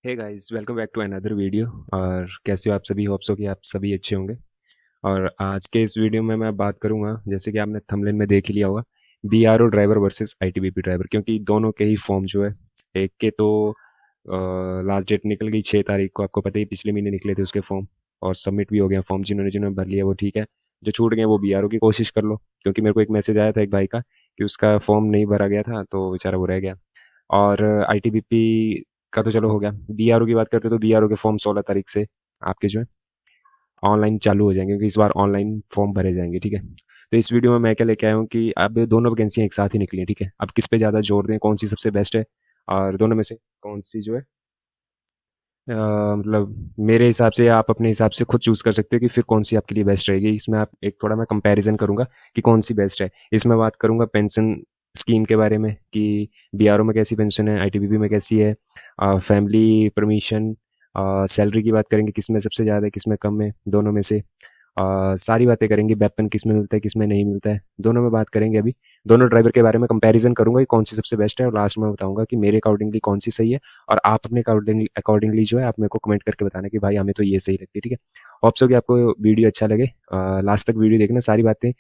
Hey guys, welcome back to another video. और कैसे हो आप सभी? होप्स हो कि आप सभी अच्छे होंगे। और आज के इस वीडियो में मैं बात करूंगा, जैसे कि आपने थंबनेल में देख ही लिया होगा, BRO driver versus ITBP driver, क्योंकि दोनों के ही फॉर्म जो है, एक के तो लास्ट डेट निकल गई 6 तारीख को, आपको पता ही, पिछले महीने निकले थे उसके फॉर्म। और सबमिट भी हो गया फॉर्म, जिन्होंने जिन्होंने भर लिया वो ठीक है। जो छूट गए वो बीआरओ की कोशिश कर लो, क्योंकि मेरे को एक मैसेज आया था एक भाई का कि उसका फॉर्म नहीं भरा गया था, तो बेचारा वो रह गया। और आईटीबीपी का तो चलो हो गया। बीआरओ की बात करते हैं तो बीआरओ के फॉर्म 16 तारीख से आपके जो है ऑनलाइन चालू हो जाएंगे, क्योंकि इस बार ऑनलाइन फॉर्म भरे जाएंगे, ठीक है। तो इस वीडियो में मैं क्या लेके आया हूँ कि अब दोनों वैकेंसी एक साथ ही निकली है, ठीक है। अब किस पे ज़्यादा जोर दें, कौन सी सबसे बेस्ट है, और दोनों में से कौन सी जो है मतलब मेरे हिसाब से, आप अपने हिसाब से खुद चूज़ कर सकते हो कि फिर कौन सी आपके लिए बेस्ट रहेगी। इसमें आप एक थोड़ा मैं कंपैरिजन करूंगा कि कौन सी बेस्ट है। इसमें बात करूंगा पेंशन स्कीम के बारे में कि बीआरओ में कैसी पेंशन है, आईटीबीपी में कैसी है, फैमिली परमिशन, सैलरी की बात करेंगे, किस में सबसे ज़्यादा है, किस में कम है, दोनों में से सारी बातें करेंगे। वेपन किस में मिलता है, किस में नहीं मिलता है, दोनों में बात करेंगे। अभी दोनों ड्राइवर के बारे में कंपैरिजन करूंगा कि कौन सी सबसे बेस्ट है, और लास्ट में बताऊंगा कि मेरे अकॉर्डिंगली कौन सी सही है। और आप अपने अकॉर्डिंगली जो है, आप मेरे को कमेंट करके बताना कि भाई हमें तो ये सही लगती है, ठीक है। होप सो कि आपको वीडियो अच्छा लगे, लास्ट तक वीडियो देखना, सारी बातें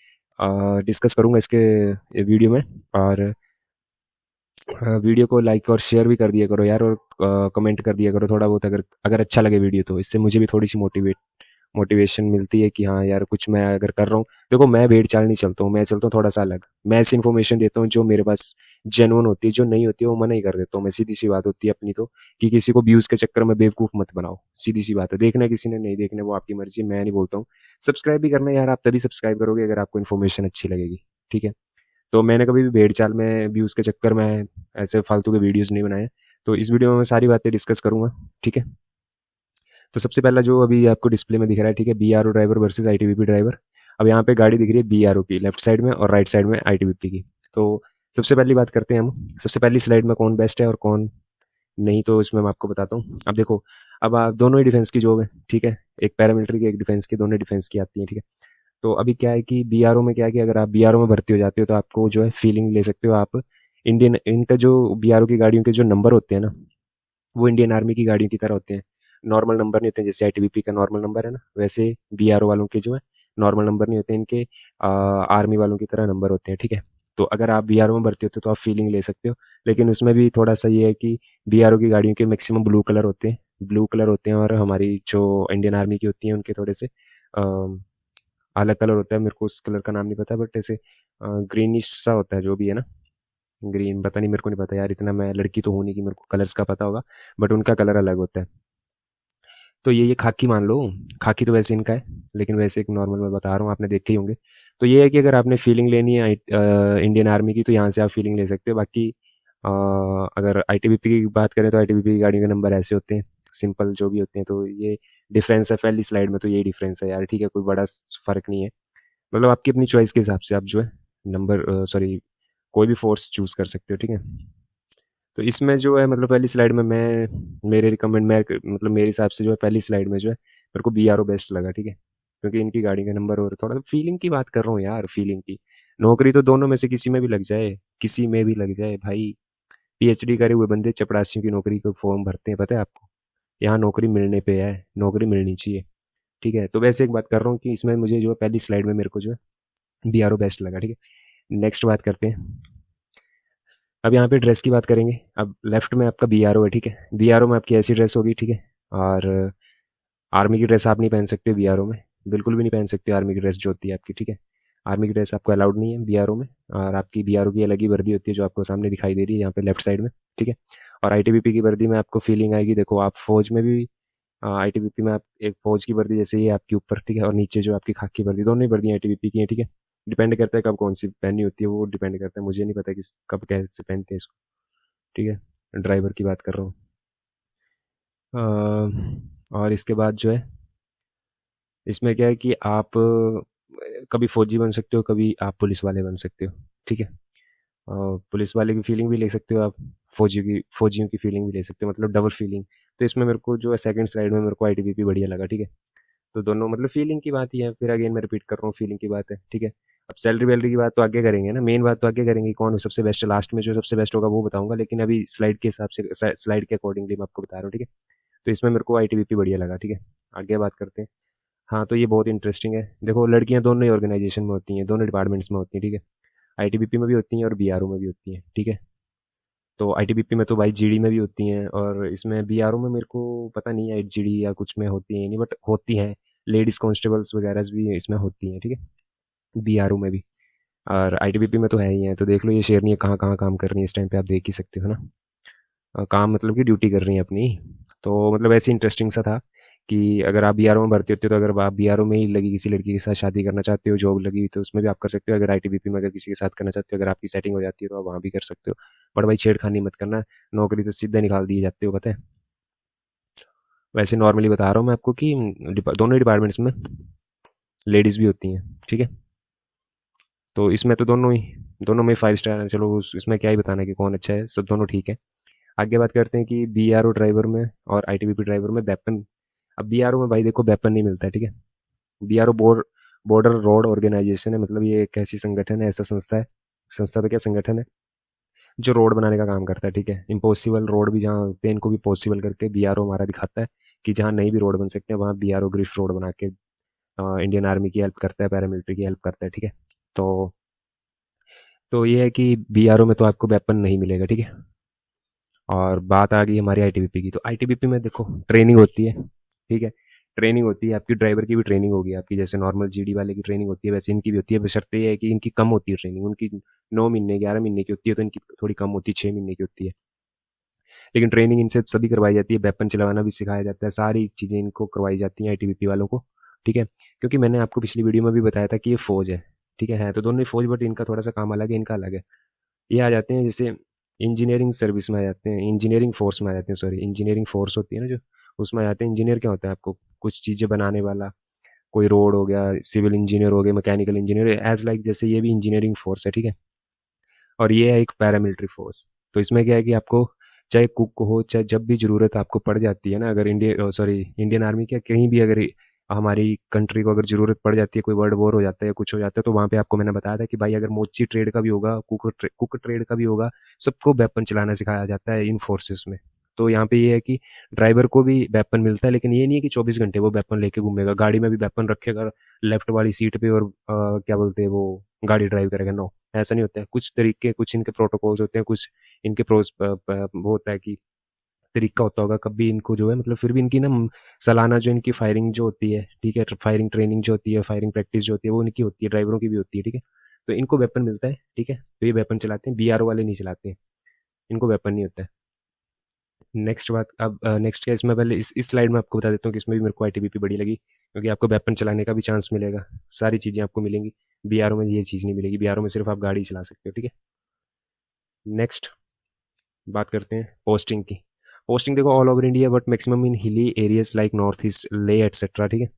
डिस्कस करूंगा इसके वीडियो में। और वीडियो को लाइक और शेयर भी कर दिया करो यार, और कमेंट कर दिया करो थोड़ा बहुत, अगर अगर अच्छा लगे वीडियो तो। इससे मुझे भी थोड़ी सी मोटिवेशन मिलती है कि हाँ यार, कुछ मैं अगर कर रहा हूँ। देखो, मैं भेड़ चाल नहीं चलता हूँ, मैं चलता हूँ थोड़ा सा अलग। मैं ऐसी इन्फॉर्मेशन देता हूँ जो मेरे पास जेन्युइन होती है, जो नहीं होती है वो मना ही कर देता हूँ मैं। सीधी सी बात होती है अपनी तो, कि किसी को व्यूज के चक्कर में बेवकूफ मत बनाओ। सीधी सी बात है, देखना है किसी ने, नहीं देखना वो आपकी मर्जी, मैं नहीं बोलता हूँ। सब्सक्राइब भी करना यार, आप तभी सब्सक्राइब करोगे अगर आपको इन्फॉर्मेशन अच्छी लगेगी, ठीक है। तो मैंने कभी भी भेड़ चाल में, व्यूज के चक्कर में ऐसे फालतू के वीडियोज नहीं बनाए। तो इस वीडियो में मैं सारी बातें डिस्कस करूंगा, ठीक है। तो सबसे पहला जो अभी आपको डिस्प्ले में दिख रहा है, ठीक है, BRO driver versus ITBP driver. अब यहाँ पे गाड़ी दिख रही है बीआरओ की लेफ्ट साइड में, और राइट साइड में आईटीबीपी की। तो सबसे पहली बात करते हैं हम, सबसे पहली स्लाइड में कौन बेस्ट है और कौन नहीं, तो इसमें मैं आपको बताता हूँ। अब देखो, अब आप दोनों ही डिफेंस की जॉब है, ठीक है। एक पैरामिलिट्री की, एक डिफेंस की, दोनों डिफेंस की आती है, ठीक है। तो अभी क्या है कि बीआरओ में क्या है कि अगर आप बीआरओ में भर्ती हो जाते हो तो आपको जो है फीलिंग ले सकते हो आप। इंडियन, इनका जो बीआरओ की गाड़ियों के जो नंबर होते हैं ना, वो इंडियन आर्मी की गाड़ियों की तरह होते हैं। नॉर्मल नंबर नहीं होते हैं, जैसे आईटीबीपी का नॉर्मल नंबर है ना, वैसे बीआरओ वालों के जो है नॉर्मल नंबर नहीं होते, इनके आर्मी वालों की तरह नंबर होते हैं, ठीक है। तो अगर आप बीआरओ में भर्ती होते हो तो आप फीलिंग ले सकते हो। लेकिन उसमें भी थोड़ा सा ये है कि बीआरओ की गाड़ियों के मैक्सिमम ब्लू कलर होते हैं, ब्लू कलर होते हैं। और हमारी जो इंडियन आर्मी की होती हैं उनके थोड़े से अलग कलर होता है, मेरे को उस कलर का नाम नहीं पता, बट ऐसे ग्रीनिश सा होता है जो भी है ना। ग्रीन पता नहीं, मेरे को नहीं पता यार, इतना मैं लड़की तो हूँ नहीं कि मेरे को कलर्स का पता होगा। बट उनका कलर अलग होता है। तो ये खाकी मान लो, खाकी तो वैसे इनका है, लेकिन वैसे एक नॉर्मल मैं बता रहा हूँ, आपने देखे ही होंगे। तो ये है कि अगर आपने फीलिंग लेनी है इंडियन आर्मी की, तो यहाँ से आप फीलिंग ले सकते हो। बाकी अगर आईटीबीपी की बात करें तो आईटीबीपी की गाड़ियों के नंबर ऐसे होते हैं, सिंपल जो भी होते हैं। तो ये डिफरेंस है पहली स्लाइड में, तो यही डिफरेंस है यार, ठीक है। कोई बड़ा फर्क नहीं है, मतलब आपकी अपनी चॉइस के हिसाब से आप जो है नंबर, सॉरी, कोई भी फोर्स चूज कर सकते हो, ठीक है। तो इसमें जो है, मतलब पहली स्लाइड में मैं, मेरे रिकमेंड, मैं मतलब मेरे हिसाब से जो है पहली स्लाइड में जो है मेरे को बीआरओ बेस्ट लगा, ठीक है। क्योंकि इनकी गाड़ी का नंबर, और थोड़ा फीलिंग की बात कर रहा हूँ यार, फीलिंग की। नौकरी तो दोनों में से किसी में भी लग जाए, किसी में भी लग जाए भाई। पीएचडी करे हुए बंदे चपरासियों की नौकरी को फॉर्म भरते हैं, पता है आपको। यहाँ नौकरी मिलने पे है, नौकरी मिलनी चाहिए, ठीक है। तो वैसे एक बात कर रहा हूँ कि इसमें मुझे जो है पहली स्लाइड में मेरे को जो है बीआरओ बेस्ट लगा, ठीक है। नेक्स्ट बात करते हैं। अब यहाँ पे ड्रेस की बात करेंगे। अब लेफ्ट में आपका बीआरओ है, ठीक है। बीआरओ में आपकी ऐसी ड्रेस होगी, ठीक है। और आर्मी की ड्रेस आप नहीं पहन सकते बीआरओ में, बिल्कुल भी नहीं पहन सकते आर्मी की ड्रेस जो होती है आपकी, ठीक है। आर्मी की ड्रेस आपको अलाउड नहीं है बीआरओ में। और आपकी बीआरओ की अलग ही वर्दी होती है, जो आपको सामने दिखाई दे रही है यहाँ पे लेफ्ट साइड में, ठीक है। और आईटीबीपी की वर्दी में आपको फीलिंग आएगी, देखो आप फौज में भी, आईटीबीपी में आप एक फौज की वर्दी जैसे ही है आपके ऊपर, ठीक है। और नीचे जो आपकी खाकी वर्दी, दोनों ही वर्दी आईटीबीपी की है, ठीक है। डिपेंड करता है कब कौन सी पहनी होती है, वो डिपेंड करता है, मुझे नहीं पता कि कब कैसे पहनते हैं इसको, ठीक है। ड्राइवर की बात कर रहा हूँ। और इसके बाद जो है, इसमें क्या है कि आप कभी फौजी बन सकते हो, कभी आप पुलिस वाले बन सकते हो, ठीक है। पुलिस वाले की फीलिंग भी ले सकते हो आप, फौजियों की फीलिंग भी ले सकते हो, मतलब डबल फीलिंग। तो इसमें मेरे को जो है सेकंड स्लाइड में मेरे को आईटीबीपी बढ़िया लगा, ठीक है। तो दोनों मतलब फीलिंग की बात ही है, फिर अगेन मैं रिपीट कर रहा हूँ, फीलिंग की बात है, ठीक है। अब सैलरी वैलरी की बात तो आगे करेंगे ना, मेन बात तो आगे करेंगे, कौन सबसे बेस्ट है, लास्ट में जो सबसे बेस्ट होगा वो बताऊंगा। लेकिन अभी स्लाइड के हिसाब से, स्लाइड के अकॉर्डिंगली मैं आपको बता रहा हूँ, ठीक है। तो इसमें मेरे को आईटीबीपी बढ़िया लगा, ठीक है। आगे बात करते हैं। हाँ, तो ये बहुत इंटरेस्टिंग है। देखो, लड़कियां दोनों ही ऑर्गेनाइजेशन में होती हैं, दोनों डिपार्टमेंट्स में होती हैं, ठीक है। आईटीबीपी में भी होती हैं और बीआरओ में भी होती हैं, ठीक है। तो आईटीबीपी में तो भाई जीडी में भी होती हैं, और इसमें बीआरओ में मेरे को पता नहीं है जीडी या कुछ में होती हैं नहीं, बट होती हैं। लेडीज कांस्टेबल्स वगैरह भी इसमें होती हैं, ठीक है, बीआरओ में भी। और आईटीबीपी में तो है ही है। तो देख लो ये शेरनी कहाँ कहाँ काम कर रही है इस टाइम पे, आप देख ही सकते हो ना। काम मतलब कि ड्यूटी कर रही हैं अपनी। तो मतलब ऐसे इंटरेस्टिंग सा था कि अगर आप बीआरओ में भर्ती होते हो, तो अगर आप बीआरओ में ही लगी किसी लड़की के साथ शादी करना चाहते हो, जॉब लगी हुई, तो उसमें भी आप कर सकते हो। अगर आईटीबीपी में अगर किसी के साथ करना चाहते हो, अगर आपकी सेटिंग हो जाती है, तो आप वहाँ भी कर सकते हो। बट भाई छेड़खानी मत करना, नौकरी तो सीधा निकाल दिए जाते हो, पता है। वैसे नॉर्मली बता रहा हूँ मैं आपको कि दोनों डिपार्टमेंट्स में लेडीज़ भी होती हैं, ठीक है। तो इसमें तो दोनों में 5 स्टार है। चलो इसमें क्या ही बताना कि कौन अच्छा है, सब दोनों ठीक है। आगे बात करते हैं कि बीआरओ ड्राइवर में और आईटीबीपी ड्राइवर में वेपन। अब बीआरओ में भाई देखो वेपन नहीं मिलता है, ठीक है। बीआरओ बॉर्डर रोड ऑर्गेनाइजेशन है, मतलब ये एक ऐसी संगठन है, ऐसा संस्था है, संस्था तो क्या संगठन है, जो रोड बनाने का काम करता है, ठीक है। इम्पॉसिबल रोड भी जहाँ होते हैं, इनको भी पॉसिबल करके बीआरओ हमारा दिखाता है कि जहाँ नहीं भी रोड बन सकते हैं, वहाँ बीआरओ ग्रिफ रोड बना के इंडियन आर्मी की हेल्प करता है, पैरामिलिट्री की हेल्प करता है, ठीक है। तो तो ये है कि बीआरओ में तो आपको वेपन नहीं मिलेगा, ठीक है। और बात आ गई हमारी आईटीबीपी की। तो आईटीबीपी में देखो ट्रेनिंग होती है, ठीक है। ट्रेनिंग होती है आपकी, ड्राइवर की भी ट्रेनिंग होगी आपकी, जैसे नॉर्मल जीडी वाले की ट्रेनिंग होती है वैसे इनकी भी होती है। बशर्ते ये है कि इनकी कम होती है ट्रेनिंग, उनकी 9 महीने 11 महीने की होती है, तो इनकी थोड़ी कम होती है, 6 महीने की होती है। लेकिन ट्रेनिंग इनसे सभी करवाई जाती है, वेपन चलाना भी सिखाया जाता है, सारी चीज़ें इनको करवाई जाती हैं आईटीबीपी वालों को, ठीक है। क्योंकि मैंने आपको पिछली वीडियो में भी बताया था कि ये फौज है, ठीक है तो दोनों ही फौज, बट इनका थोड़ा सा काम अलग है, इनका अलग है। ये आ जाते हैं जैसे इंजीनियरिंग सर्विस में आ जाते हैं, इंजीनियरिंग फोर्स में आ जाते हैं, सॉरी इंजीनियरिंग फोर्स होती है ना जो, उसमें आ जाते हैं। इंजीनियर क्या होता है, आपको कुछ चीज़ें बनाने वाला, कोई रोड हो गया, सिविल इंजीनियर हो गया, मैकेनिकल इंजीनियर, एज लाइक जैसे ये भी इंजीनियरिंग फोर्स है, ठीक है। और ये है एक पैरामिलिट्री फोर्स। तो इसमें क्या है कि आपको चाहे कुक हो, चाहे जब भी ज़रूरत आपको पड़ जाती है ना, अगर इंडियन आर्मी क्या कहीं भी अगर हमारी कंट्री को अगर ज़रूरत पड़ जाती है, कोई वर्ल्ड वॉर हो जाता है या कुछ हो जाता है, तो वहाँ पे आपको मैंने बताया था कि भाई अगर मोची ट्रेड का भी होगा, कुक ट्रेड का भी होगा, सबको वेपन चलाना सिखाया जाता है इन फोर्सेस में। तो यहाँ पे ये है कि ड्राइवर को भी वेपन मिलता है, लेकिन ये नहीं है कि 24 घंटे वो वेपन लेके घूमेगा, गाड़ी में भी वेपन रखेगा लेफ्ट वाली सीट पे, और क्या बोलते हैं वो गाड़ी ड्राइव करेगा, नो, ऐसा नहीं होता है। कुछ तरीके, कुछ इनके प्रोटोकॉल्स होते हैं, कुछ इनके वो होता है कि तरीका होता होगा कभी इनको जो है, मतलब फिर भी इनकी ना सालाना जो इनकी फायरिंग जो होती है, ठीक है, फायरिंग ट्रेनिंग जो होती है, फायरिंग प्रैक्टिस जो होती है, वो इनकी होती है, ड्राइवरों की भी होती है, ठीक है। तो इनको वेपन मिलता है, ठीक है, तो ये वेपन चलाते हैं, बीआरओ वाले नहीं चलाते हैं, इनको वेपन नहीं होता है। नेक्स्ट बात, अब नेक्स्ट क्या इसमें, पहले इस स्लाइड में आपको बता देता हूँ कि इसमें भी मेरे को आईटीबीपी बड़ी लगी, क्योंकि आपको वेपन चलाने का भी चांस मिलेगा, सारी चीज़ें आपको मिलेंगी। बीआरओ में ये चीज़ नहीं मिलेगी, बीआरओ में सिर्फ आप गाड़ी चला सकते हो, ठीक है। नेक्स्ट बात करते हैं पोस्टिंग की। पोस्टिंग देखो all over India, but maximum in hilly areas like north east, ले एटसेट्रा, ठीक है।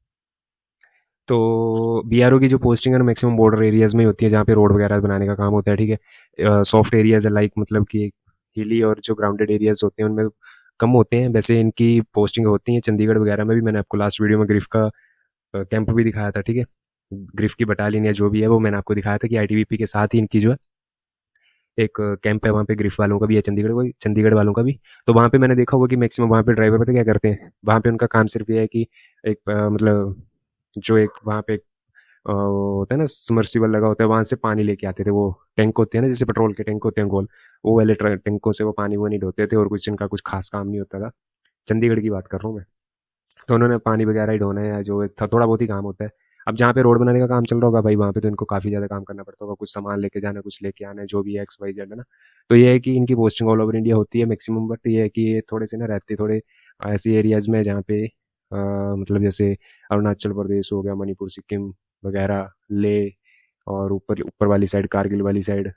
तो बीआरओ की जो पोस्टिंग है ना, मैक्सिमम बॉर्डर एरियाज में होती है, जहाँ पे रोड वगैरह बनाने का काम होता है, ठीक है। सॉफ्ट एरियाज है लाइक, मतलब कि हिली और जो ग्राउंडेड एरियाज होते हैं उनमें कम होते हैं। वैसे इनकी पोस्टिंग होती है चंडीगढ़ वगैरह में भी, मैंने आपको लास्ट वीडियो में ग्रिफ का कैंप भी दिखाया था, ठीक है। ग्रिफ की बटालियन या जो भी है वो मैंने आपको दिखाया था कि आईटीबीपी के साथ ही इनकी जो है एक कैंप है, वहाँ पे ग्रिफ वालों का भी है, चंडीगढ़ वालों का भी। तो वहाँ पे मैंने देखा हुआ कि मैक्सिमम वहाँ पे ड्राइवर पता क्या करते हैं, वहाँ पे उनका काम सिर्फ ये है कि एक मतलब जो एक वहाँ पे होता है ना समर्सिबल लगा होता है, वहाँ से पानी लेके आते थे, वो टैंक होते हैं ना जैसे पेट्रोल के टैंक होते हैं गोल, वो वाले टैंकों से वो पानी वो नहीं ढोते थे, और कुछ इनका कुछ खास काम नहीं होता था। चंडीगढ़ की बात कर रहा हूँ मैं। तो उन्होंने पानी वगैरह ही ढोना है, या जो था थोड़ा बहुत ही काम होता है। अब जहाँ पे रोड बनाने का काम चल रहा होगा भाई, वहाँ पे तो इनको काफ़ी ज़्यादा काम करना पड़ता होगा, कुछ सामान लेके जाना, कुछ लेके आना है, जो भी है एक्स वाई जेड है ना। तो ये है कि इनकी पोस्टिंग ऑल ओवर इंडिया होती है मैक्सिमम, बट ये है कि ये थोड़े से ना रहते थोड़े ऐसी एरियाज़ में जहाँ पे मतलब जैसे अरुणाचल प्रदेश हो गया, मणिपुर, सिक्किम वगैरह, ले, और ऊपर ऊपर वाली साइड कारगिल वाली साइड,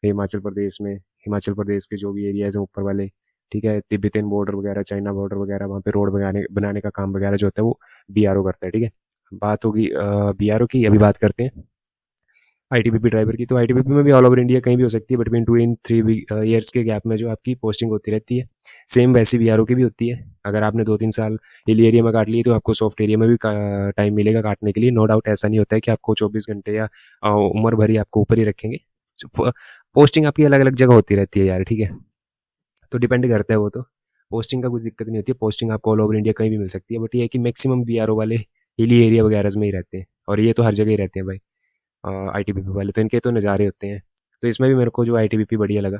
हिमाचल प्रदेश में, हिमाचल प्रदेश के जो भी एरियाज हैं ऊपर वाले, ठीक है, तिब्बतन बॉर्डर वगैरह, चाइना बॉर्डर वगैरह, वहाँ पे रोड बनाने बनाने का काम वगैरह जो होता है वो बीआरओ करता है, ठीक है। बात होगी बीआरओ की, अभी बात करते हैं आईटीबीपी ड्राइवर की। तो आईटीबीपी में भी ऑल ओवर इंडिया कहीं भी हो सकती है, बिटवीन 2 and 3 ईयर्स के गैप में जो आपकी पोस्टिंग होती रहती है। सेम वैसी बीआरओ की भी होती है। अगर आपने 2-3 साल हिली एरिया में काट लिए, तो आपको सॉफ्ट एरिया में भी टाइम मिलेगा काटने के लिए, नो डाउट। ऐसा नहीं होता है कि आपको 24 घंटे या उम्र भर ही आपको ऊपर ही रखेंगे। पोस्टिंग आपकी अलग अलग जगह होती रहती है यार, ठीक है, तो डिपेंड करता है वो तो। पोस्टिंग का कुछ दिक्कत नहीं होती है, पोस्टिंग आपको ऑल ओवर इंडिया कहीं भी मिल सकती है, बट ये है कि मैक्सिमम बीआरओ वाले हिली एरिया वगैरह में ही रहते हैं, और ये तो हर जगह ही रहते हैं भाई। आईटीबीपी वाले तो इनके तो नज़ारे होते हैं। तो इसमें भी मेरे को जो आईटीबीपी बढ़िया लगा,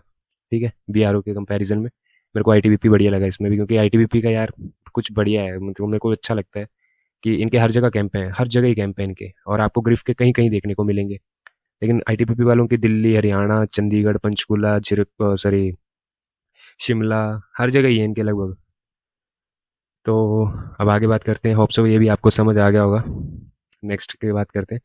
ठीक है, बीआरओ के कंपैरिजन में मेरे को आईटीबीपी बढ़िया लगा इसमें भी, क्योंकि आईटीबीपी का यार कुछ बढ़िया है, मतलब मेरे को अच्छा लगता है कि इनके हर जगह कैंप हैं, हर जगह ही कैंप हैं इनके, और आपको ग्रिफ के कहीं कहीं देखने को मिलेंगे। लेकिन आईटीबीपी वालों की दिल्ली, हरियाणा, चंडीगढ़, पंचकुला, सॉरी शिमला, हर जगह ही है इनके लगभग। तो अब आगे बात करते हैं, होप सो ये भी आपको समझ आ गया होगा। नेक्स्ट की बात करते हैं,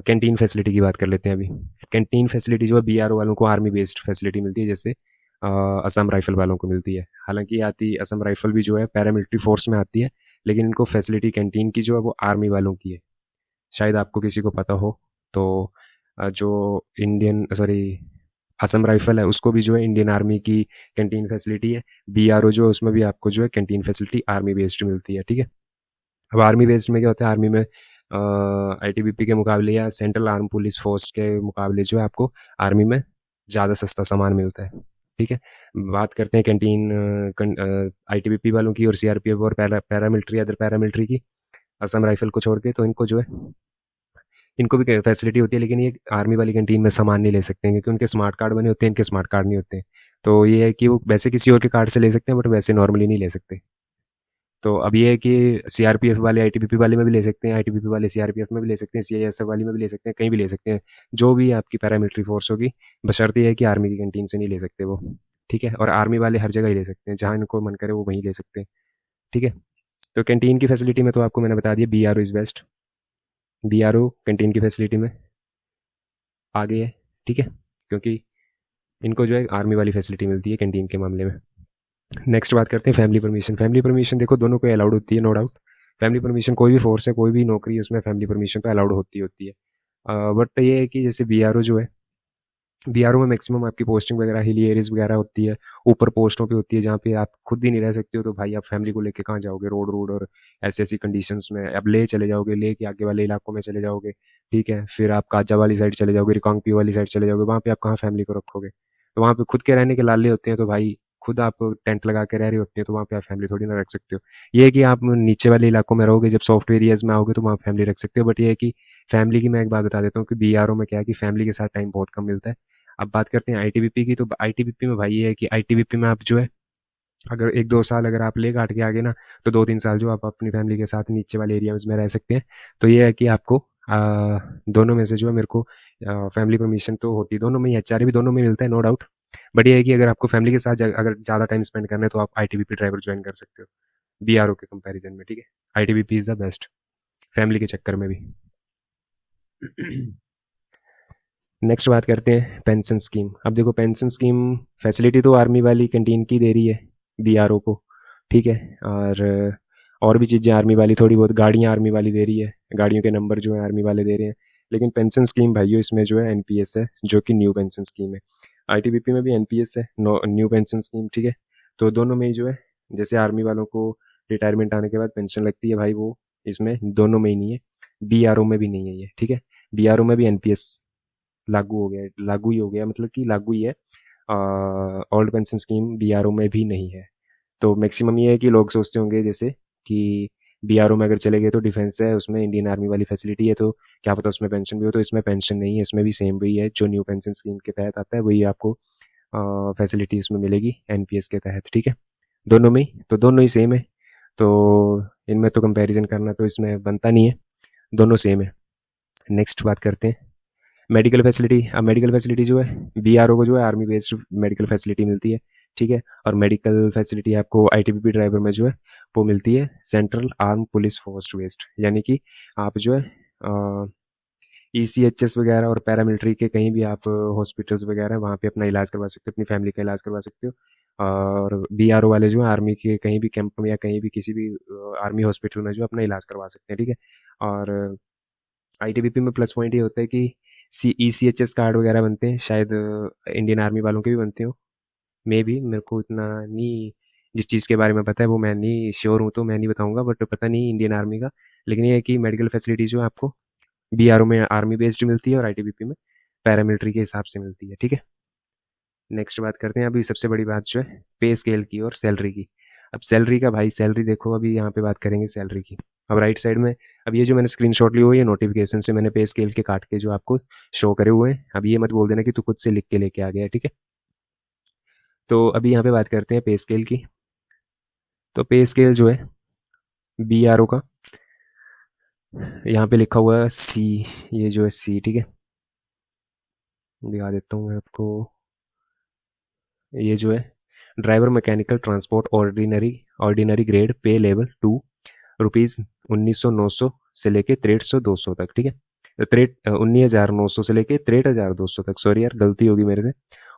कैंटीन फैसिलिटी की बात कर लेते हैं अभी। कैंटीन फैसिलिटी जो है बीआरओ वालों को आर्मी बेस्ड फैसिलिटी मिलती है, जैसे असम राइफल वालों को मिलती है। हालांकि आती असम राइफल भी जो है पैरामिलिट्री फोर्स में आती है, लेकिन इनको फैसिलिटी कैंटीन की जो है वो आर्मी वालों की है। शायद आपको किसी को पता हो तो जो इंडियन सॉरी असम राइफल है उसको भी जो है इंडियन आर्मी की कैंटीन फैसिलिटी है। बीआरओ जो है उसमें भी आपको जो है कैंटीन फैसिलिटी आर्मी बेस्ड मिलती है, ठीक है। अब आर्मी बेस्ड में क्या होता है, आर्मी में आईटीबीपी के मुकाबले या सेंट्रल आर्म पुलिस फोर्स के मुकाबले जो है आपको आर्मी में ज़्यादा सस्ता सामान मिलता है, ठीक है। बात करते हैं कैंटीन आईटीबीपी वालों की और सीआरपीएफ और पैरामिलिट्री अदर पैरामिलिट्री की, असम राइफल को छोड़ के। तो इनको जो है इनको भी फैसिलिटी होती है, लेकिन ये आर्मी वाली कैंटीन में सामान नहीं ले सकते हैं, क्योंकि उनके स्मार्ट कार्ड बने होते हैं, इनके स्मार्ट कार्ड नहीं होते हैं। तो ये है कि वो वैसे किसी और के कार्ड से ले सकते हैं, बट वैसे नॉर्मली नहीं ले सकते। तो अब ये है कि सीआरपीएफ वाले आईटीबीपी वाले में भी ले सकते हैं, आईटीबीपी वाले सीआरपीएफ में भी ले सकते हैं, सीआईएसएफ वाली में भी ले सकते हैं, कहीं भी ले सकते हैं, जो भी आपकी पैरामिलिट्री फोर्स होगी, बशर्ते ये है कि आर्मी की कैंटीन से नहीं ले सकते वो, ठीक है। और आर्मी वाले हर जगह ही ले सकते हैं, जहाँ इनको मन करे वो वहीं ले सकते हैं, ठीक है। तो कैंटीन की फैसिलिटी में तो आपको मैंने बता दिया, BRO is best. BRO canteen की फैसिलिटी में आगे है, ठीक है, क्योंकि इनको जो है आर्मी वाली फैसिलिटी मिलती है कैंटीन के मामले में। नेक्स्ट बात करते हैं फैमिली परमिशन। फैमिली परमिशन देखो दोनों को अलाउड होती है, नो डाउट। फैमिली परमिशन कोई भी फोर्स है, कोई भी नौकरी है, उसमें फैमिली परमिशन तो अलाउड होती है। बट ये है कि जैसे बीआरओ जो है, बीआरओ में मैक्सिमम आपकी पोस्टिंग वगैरह हिली एरियाज वगैरह होती है, ऊपर पोस्टों पे होती है, जहाँ पे आप खुद ही नहीं रह सकते हो, तो भाई आप फैमिली को लेके कहाँ जाओगे, रोड रोड और ऐसी ऐसी कंडीशंस में। अब ले चले जाओगे, ले के आगे वाले इलाकों में चले जाओगे, ठीक है, फिर आप काजा वाली साइड चले जाओगे, रिकांगपिओ वाली साइड चले जाओगे, वहाँ पे आप कहाँ फैमिली को रखोगे। तो वहाँ पे खुद के रहने के लाले होते हैं, तो भाई खुद आप टेंट लगा के रह रहे होते हैं, तो वहाँ पे आप फैमिली थोड़ी ना रख सकते हो। ये है कि आप नीचे वाले इलाकों में रहोगे, जब सॉफ्ट एरियाज में आओगे तो वहाँ फैमिली रख सकते हो। बट ये है कि फैमिली की मैं एक बात बता देता हूँ कि बीआरओ में क्या है कि फैमिली के साथ टाइम बहुत कम मिलता है। अब बात करते हैं आईटीबीपी की, तो आईटीबीपी में भाई ये है कि आईटीबीपी में आप जो है अगर 1-2 साल अगर आप ले काट के आगे ना, तो 2-3 साल जो आप अपनी फैमिली के साथ नीचे वाले एरियाज में रह सकते हैं। तो ये है कि आपको दोनों में से जो है मेरे को फैमिली परमिशन तो होती है दोनों में ही, एचआरए भी दोनों में मिलता है, नो डाउट। बट ये है कि अगर आपको फैमिली के साथ अगर ज़्यादा टाइम स्पेंड करना है तो आप आईटीबीपी ड्राइवर ज्वाइन कर सकते हो बीआरओ के कंपैरिजन में, ठीक है। ITBP is the best family के चक्कर में भी। नेक्स्ट बात करते हैं पेंशन स्कीम। अब देखो पेंशन स्कीम फैसिलिटी तो आर्मी वाली कैंटीन की दे रही है बीआरओ को, ठीक है। और भी चीज़ें आर्मी वाली, थोड़ी बहुत गाड़ियाँ आर्मी वाली दे रही है, गाड़ियों के नंबर जो है आर्मी वाले दे रहे हैं। लेकिन पेंशन स्कीम भाइयों इसमें जो है एनपीएस है, जो कि न्यू पेंशन स्कीम है। आईटीबीपी में भी एनपीएस है, न्यू पेंशन स्कीम, ठीक है। तो दोनों में ही जो है, जैसे आर्मी वालों को रिटायरमेंट आने के बाद पेंशन लगती है भाई, वो इसमें दोनों में ही नहीं है, बीआरओ में भी नहीं है ये, ठीक है। बीआरओ में भी एनपीएस लागू हो गया, लागू ही हो गया, मतलब कि लागू ही है। ओल्ड पेंशन स्कीम बीआरओ में भी नहीं है। तो मैक्सिमम ये है कि लोग सोचते होंगे जैसे कि बीआरओ में अगर चले गए तो डिफेंस है, उसमें इंडियन आर्मी वाली फैसिलिटी है, तो क्या पता उसमें पेंशन भी हो। तो इसमें पेंशन नहीं है, इसमें भी सेम वही है जो न्यू पेंशन स्कीम के तहत आता है, वही आपको फैसिलिटी इसमें मिलेगी एनपीएस के तहत, ठीक है। दोनों में ही, तो दोनों ही सेम है, तो इनमें तो कंपैरिजन करना तो इसमें बनता नहीं है, दोनों सेम है। नेक्स्ट बात करते हैं मेडिकल फैसिलिटी। अब मेडिकल फैसिलिटी जो है बीआरओ को जो है आर्मी बेस्ड मेडिकल फैसिलिटी मिलती है, ठीक है। और मेडिकल फैसिलिटी आपको आईटीबीपी ड्राइवर में जो है वो मिलती है central arm police force based, यानी कि आप जो है ईसीएचएस वगैरह और पैरामिलिट्री के कहीं भी आप हॉस्पिटल्स वगैरह वहाँ पे अपना इलाज करवा सकते हो, अपनी फैमिली का इलाज करवा सकते हो। और बीआरओ वाले जो है आर्मी के कहीं भी कैंप में या कहीं भी किसी भी आर्मी हॉस्पिटल में जो अपना इलाज करवा सकते हैं, ठीक है। और आईटीबीपी में प्लस पॉइंट ये होता है कि ईसीएचएस कार्ड वगैरह बनते हैं, शायद इंडियन आर्मी वालों के भी बनते हो, मे भी, मेरे को इतना नहीं, जिस चीज़ के बारे में पता है वो मैं नहीं श्योर हूँ, तो मैं नहीं बताऊँगा, बट पता नहीं इंडियन आर्मी का। लेकिन ये है कि मेडिकल फैसिलिटी जो है आपको बीआरओ में आर्मी बेस्ड मिलती है और आईटीबीपी में पैरामिलिट्री के हिसाब से मिलती है, ठीक है। नेक्स्ट बात करते हैं अभी सबसे बड़ी बात जो है पे स्केल की और सैलरी की। अब सैलरी का भाई, सैलरी देखो, अभी यहाँ पे बात करेंगे सैलरी की। अब राइट साइड में, अब ये जो मैंने स्क्रीनशॉट ली हुई है नोटिफिकेशन से, मैंने पे स्केल के काट के जो आपको शो करे हुए हैं। अब ये मत बोल देना कि तू खुद से लिख के लेके आ गया है, ठीक है। तो अभी यहाँ पे बात करते हैं पे स्केल की। तो पे स्केल जो है BRO का, यहाँ पे लिखा हुआ है सी, ये जो है सी, ठीक है, दिखा देता हूँ मैं आपको। ये जो है driver mechanical transport ordinary ordinary grade pay level 2 rupees 1900 से लेके 6300 तक, ठीक है। 19,900 से लेके 63,200 तक, सॉरी यार गलती होगी मेरे से,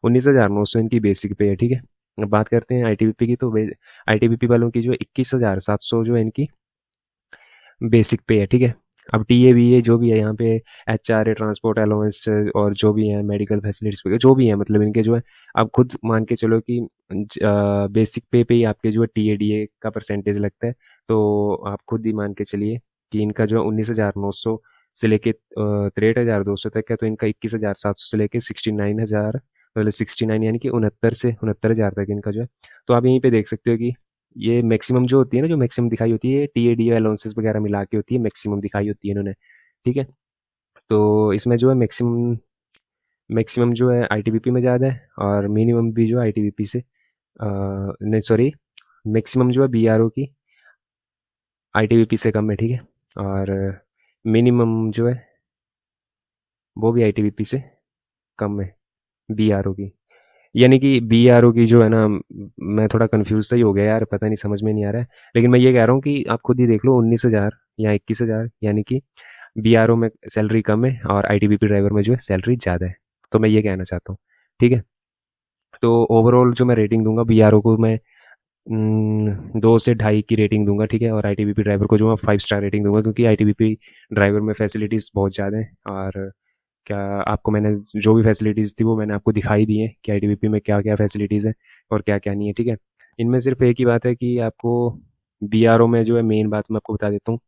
19,900 इनकी बेसिक पे है, ठीक है। अब बात करते हैं ITBP की। तो ITBP वालों की जो है 21,700 जो है इनकी बेसिक पे है, ठीक है। अब TA जो भी है यहाँ पे, HRA ट्रांसपोर्ट अलाउंस और जो भी है मेडिकल फैसिलिटीज जो भी है, मतलब इनके जो है, आप खुद मान के चलो कि बेसिक पे ही आपके जो है TADA का परसेंटेज लगता है। तो आप खुद ही मान के चलिए कि इनका जो है 19,900 से लेके 63,200 तक है। तो इनका 21,700 से लेके 69,000, मतलब 69 यानी कि 69 से 69,000 तक इनका जो है। तो आप यहीं पे देख सकते हो कि ये मैक्सिमम जो होती है ना, जो मैक्सिमम दिखाई होती है TADA अलाउंसेस वगैरह मिला के होती है, मैक्सिमम दिखाई होती है इन्होंने, ठीक है। तो इसमें जो है मैक्सिमम मैक्सिमम जो है ITBP में ज़्यादा है, और मिनिमम भी जो है ITBP से नहीं सॉरी, मैक्सिमम जो है BRO की ITBP से कम है, ठीक है। और मिनिमम जो है वो भी ITBP से कम है BRO की। यानी कि BRO की जो है ना, मैं थोड़ा कंफ्यूज सा ही हो गया यार, पता नहीं, समझ में नहीं आ रहा है। लेकिन मैं ये कह रहा हूँ कि आप खुद ही देख लो, 19,000 या 21,000, यानी कि BRO में सैलरी कम है और ITBP ड्राइवर में जो है सैलरी ज़्यादा है। तो मैं ये कहना चाहता हूँ, ठीक है। तो ओवरऑल जो मैं रेटिंग दूंगा BRO को, मैं 2 से 2.5 की रेटिंग दूंगा, ठीक है। और ITBP ड्राइवर को जो मैं 5 स्टार रेटिंग दूंगा, क्योंकि ITBP ड्राइवर में फैसिलिटीज़ बहुत ज़्यादा हैं। और क्या, आपको मैंने जो भी फैसिलिटीज़ थी वो मैंने आपको दिखाई दी है कि ITBP में क्या क्या फैसिलिटीज़ है और क्या क्या नहीं है, ठीक है। इनमें सिर्फ एक ही बात है कि आपको BRO में जो है, मेन बात मैं आपको बता देता हूँ।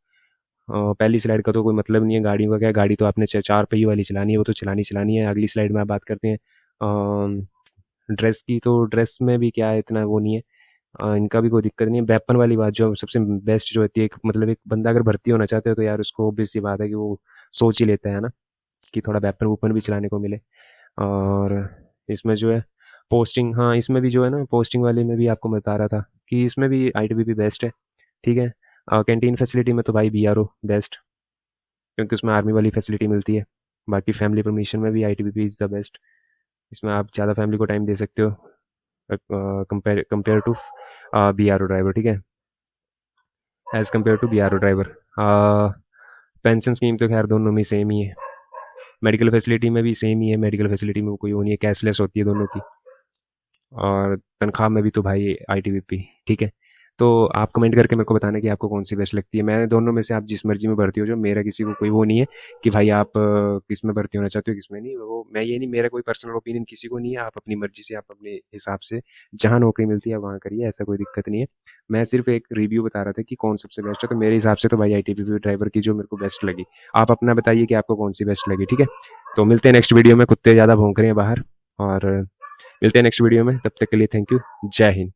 पहली स्लाइड का तो कोई मतलब नहीं है, गाड़ियों का क्या, गाड़ी तो आपने 4 पहिए वाली चलानी है, वो तो चलानी है। अगली स्लाइड में आप बात करते हैं ड्रेस की। तो ड्रेस में भी क्या है, इतना वो नहीं है, इनका भी कोई दिक्कत नहीं है। वेपन वाली बात जो सबसे बेस्ट जो होती है, मतलब एक बंदा अगर भर्ती होना चाहते हो तो यार उसको ऑब्वियस सी बात है कि वो सोच ही लेता है ना, कि थोड़ा वेपन वूपन भी चलाने को मिले। और इसमें जो है पोस्टिंग, हाँ इसमें भी जो है ना, पोस्टिंग वाले में भी आपको बता रहा था कि इसमें भी ITBP बेस्ट है, ठीक है। कैंटीन फैसिलिटी में तो भाई BRO बेस्ट, क्योंकि उसमें आर्मी वाली फैसिलिटी मिलती है। बाकी फैमिली परमिशन में भी ITBP इज़ द बेस्ट। इसमें आप ज़्यादा फैमिली को टाइम दे सकते हो कंपेयर टू BRO ड्राइवर, ठीक है, as compared to BRO driver. Pension scheme तो खैर दोनों में सेम ही है, मेडिकल फैसिलिटी में भी सेम ही है, मेडिकल फैसिलिटी में कोई वो नहीं है, कैशलेस होती है दोनों की। और तनख्वाह में भी तो भाई ITBP, ठीक है। तो आप कमेंट करके मेरे को बताना कि आपको कौन सी बेस्ट लगती है। मैं दोनों में से आप जिस मर्जी में भर्ती हो जाओ, मेरा किसी को कोई वो नहीं है कि भाई आप किस में भर्ती होना चाहते हो किस में नहीं, वो मैं ये नहीं, मेरा कोई पर्सनल ओपिनियन किसी को नहीं है। आप अपनी मर्जी से, आप अपने हिसाब से जहाँ नौकरी मिलती है वहाँ करिए, ऐसा कोई दिक्कत नहीं है। मैं सिर्फ एक रिव्यू बता रहा था कि कौन सबसे बेस्ट है। तो मेरे हिसाब से तो भाई ITBP ड्राइवर की जो मेरे को बेस्ट लगी। आप अपना बताइए कि आपको कौन सी बेस्ट लगी, ठीक है। तो मिलते हैं नेक्स्ट वीडियो में, कुत्ते ज़्यादा भौंक रहे हैं बाहर, और मिलते हैं नेक्स्ट वीडियो में, तब तक के लिए थैंक यू, जय हिंद।